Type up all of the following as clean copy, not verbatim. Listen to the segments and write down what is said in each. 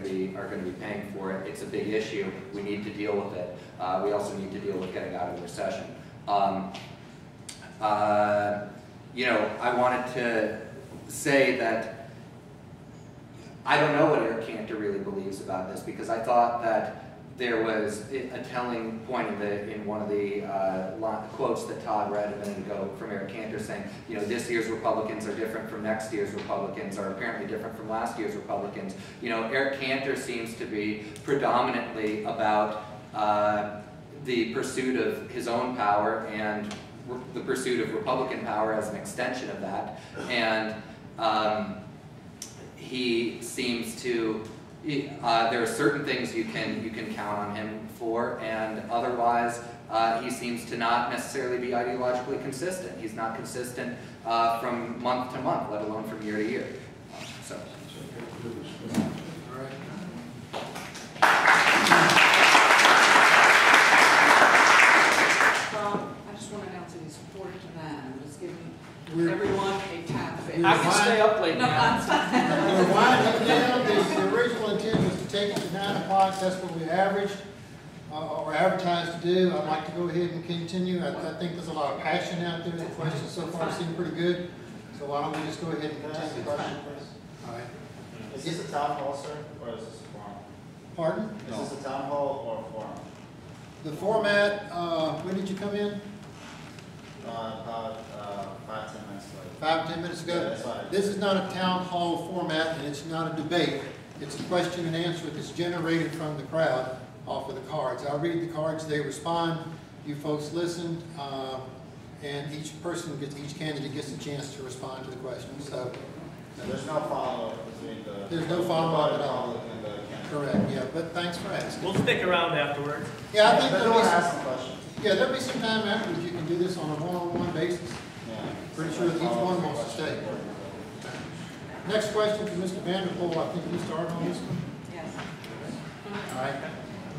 going to be paying for it. It's a big issue. We need to deal with it. We also need to deal with getting out of the recession. You know, I wanted to say that I don't know what Eric Cantor really believes about this, because I thought that there was a telling point in one of the quotes that Todd read a minute ago from Eric Cantor, saying, you know, this year's Republicans are different from next year's Republicans, are apparently different from last year's Republicans. You know, Eric Cantor seems to be predominantly about the pursuit of his own power and the pursuit of Republican power as an extension of that, and he seems to. There are certain things you can count on him for, and otherwise he seems to not necessarily be ideologically consistent. He's not consistent from month to month, let alone from year to year. So. I just want to announce it is 4 to 9. I'm just giving everyone a time fix. I can stay up late now. I'm fine. We're winding down. The original intent was to take it to 9 o'clock. That's what we averaged or advertised to do. I'd like to go ahead and continue. I think there's a lot of passion out there. The questions so far seem pretty good. So why don't we just go ahead and continue the question, please? All right. Is this a town hall, sir, or is this a forum? Pardon? Is this a town hall or a forum? The format, when did you come in? About 5-10 minutes ago. 5-10 minutes ago? Yeah, that's fine. This is not a town hall format, and it's not a debate. It's a question and answer that's generated from the crowd off of the cards. I'll read the cards, they respond, you folks listen, and each candidate gets a chance to respond to the question. So there's no follow-up between the... There's no follow-up at all. And the candidate. Correct, yeah, but thanks for asking. We'll stick around afterwards. Yeah, I think there'll be some questions. Yeah, there'll be some time afterwards. You can do this on a one-on-one basis. Yeah. Pretty sure that each one wants to stay. Next question from Mr. Vanderpool. I think you started on this one. Yes. All right.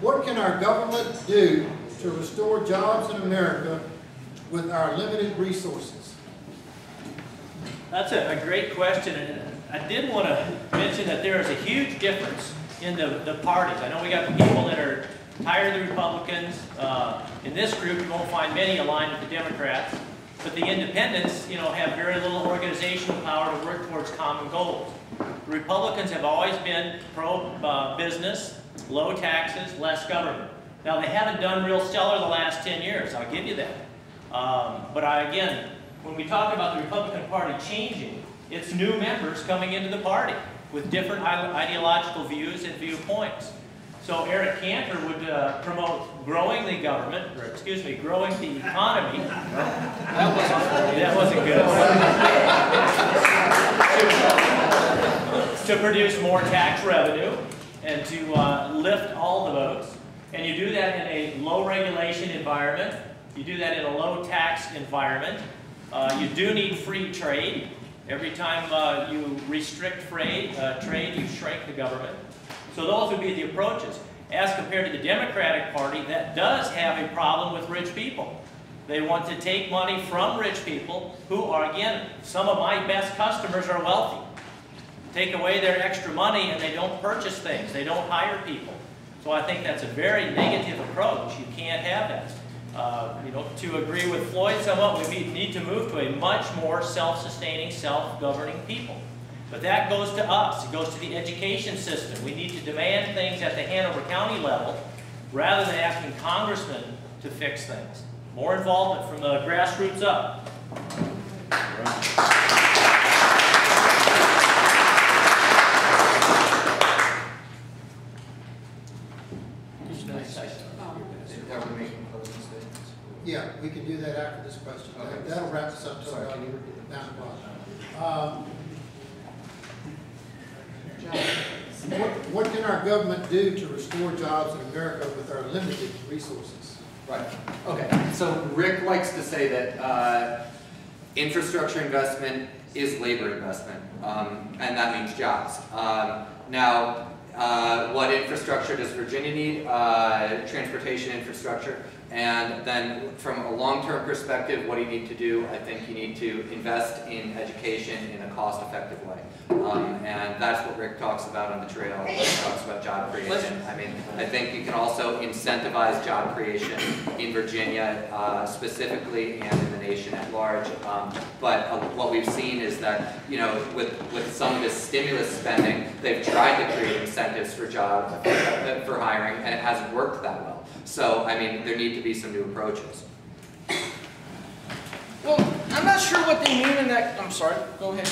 What can our government do to restore jobs in America with our limited resources? That's a great question, and I did want to mention that there is a huge difference in the parties. I know we got people that are tired of the Republicans. In this group, you won't find many aligned with the Democrats, but the independents, you know, have very little organizational power to work towards common goals. The Republicans have always been pro-business, low taxes, less government. Now, they haven't done real stellar the last 10 years, I'll give you that. But again, when we talk about the Republican Party changing, it's new members coming into the party with different ideological views and viewpoints. So Eric Cantor would promote growing the government, or excuse me, growing the economy. That wasn't good. To produce more tax revenue and to lift all the votes. And you do that in a low regulation environment. You do that in a low tax environment. You do need free trade. Every time you restrict trade, you shrink the government. So those would be the approaches. As compared to the Democratic Party, that does have a problem with rich people. They want to take money from rich people who are, again, some of my best customers are wealthy. Take away their extra money and they don't purchase things. They don't hire people. So I think that's a very negative approach. You can't have that. You know, to agree with Floyd somewhat, we need to move to a much more self-sustaining, self-governing people. But that goes to us. It goes to the education system. We need to demand things at the Hanover County level rather than asking congressmen to fix things. More involvement from the grassroots up. Yeah, we can do that after this question. Okay. That'll wrap us up. Sorry, can you repeat the question? What can our government do to restore jobs in America with our limited resources? Right. Okay. So Rick likes to say that infrastructure investment is labor investment, and that means jobs. Now, what infrastructure does Virginia need? Transportation infrastructure. And then from a long-term perspective, what do you need to do? I think you need to invest in education in a cost-effective way. And that's what Rick talks about on the trail. He talks about about job creation. I mean, I think you can also incentivize job creation in Virginia specifically and in the nation at large. But what we've seen is that, you know, with some of this stimulus spending, they've tried to create incentives for for hiring, and it hasn't worked that well. So, I mean, there need to be some new approaches. Well, I'm not sure what they mean in that. I'm sorry, go ahead.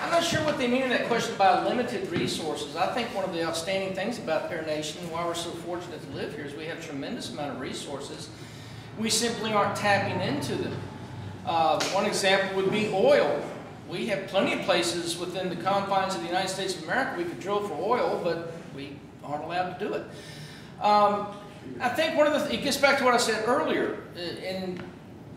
I'm not sure what they mean in that question about limited resources. I think one of the outstanding things about our nation and why we're so fortunate to live here is we have a tremendous amount of resources. We simply aren't tapping into them. One example would be oil. We have plenty of places within the confines of the United States of America we could drill for oil, but we aren't allowed to do it. I think it gets back to what I said earlier, and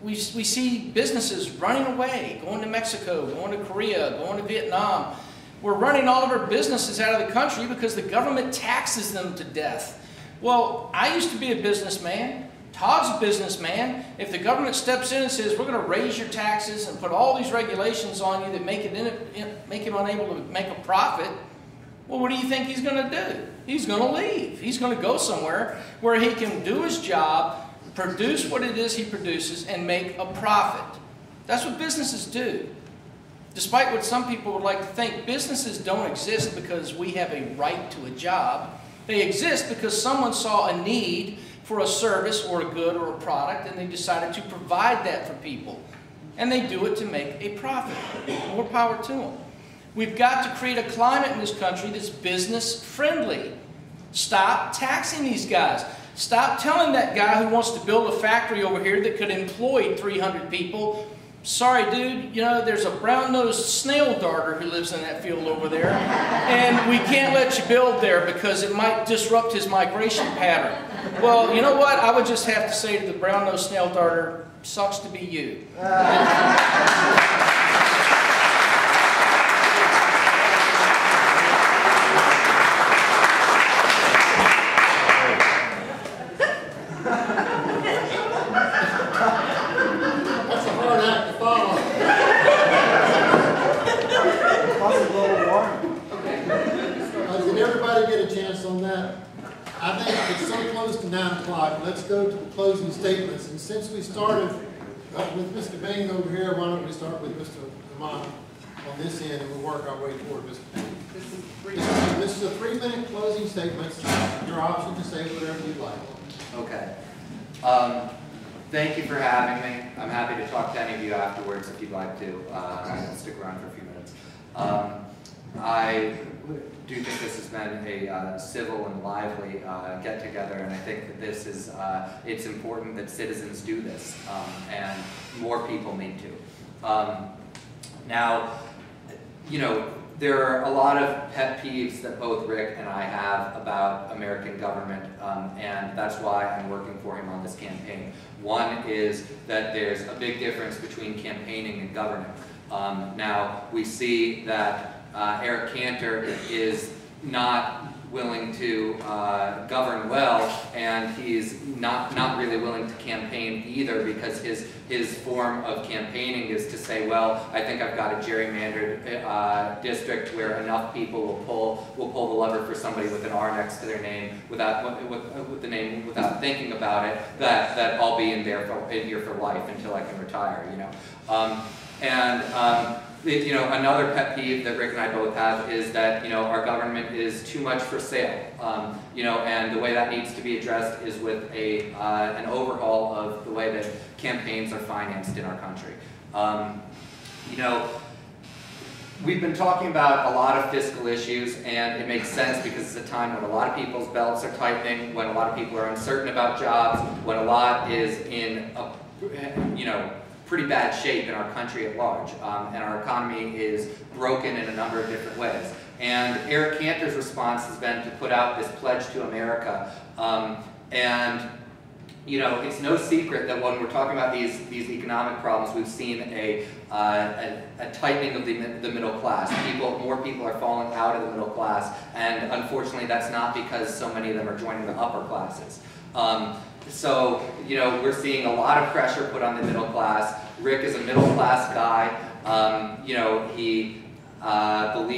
we see businesses running away, going to Mexico, going to Korea, going to Vietnam. We're running all of our businesses out of the country because the government taxes them to death. Well, I used to be a businessman. Todd's a businessman. If the government steps in and says, we're going to raise your taxes and put all these regulations on you that make him unable to make a profit, well, what do you think he's going to do? He's going to leave. He's going to go somewhere where he can do his job, produce what it is he produces, and make a profit. That's what businesses do. Despite what some people would like to think, businesses don't exist because we have a right to a job. They exist because someone saw a need for a service or a good or a product, and they decided to provide that for people. And they do it to make a profit. More power to them. We've got to create a climate in this country that's business friendly. Stop taxing these guys. Stop telling that guy who wants to build a factory over here that could employ 300 people, sorry dude, you know, there's a brown-nosed snail darter who lives in that field over there, and we can't let you build there because it might disrupt his migration pattern. Well, you know what? I would just have to say to the brown-nosed snail darter, sucks to be you. Let's go to the closing statements. And since we started with Mr. Bayne over here, why don't we start with Mr. Amon on this end and we'll work our way toward Mr. Bayne. This is a 3-minute closing statement. Your option to say whatever you'd like. Okay. Thank you for having me. I'm happy to talk to any of you afterwards if you'd like to. Stick around for a few minutes. I do think this has been a civil and lively get-together, and I think that this is, it's important that citizens do this, and more people need to. Now, you know, there are a lot of pet peeves that both Rick and I have about American government, and that's why I'm working for him on this campaign. One is that there's a big difference between campaigning and governing. Now, we see that Eric Cantor is not willing to govern well, and he's not really willing to campaign either, because his form of campaigning is to say, well, I think I've got a gerrymandered district where enough people will pull the lever for somebody with an R next to their name with the name without thinking about it, that I'll be in here for life until I can retire, you know. You know, another pet peeve that Rick and I both have is that, you know, our government is too much for sale. You know, and the way that needs to be addressed is with an overhaul of the way that campaigns are financed in our country. You know, we've been talking about a lot of fiscal issues, and it makes sense because it's a time when a lot of people's belts are tightening, when a lot of people are uncertain about jobs, when a lot is in, you know, pretty bad shape in our country at large, and our economy is broken in a number of different ways. And Eric Cantor's response has been to put out this pledge to America, and you know, it's no secret that when we're talking about these economic problems, we've seen a tightening of the middle class. More people are falling out of the middle class, and unfortunately, that's not because so many of them are joining the upper classes. So, you know, we're seeing a lot of pressure put on the middle class. Rick is a middle class guy. You know, he believes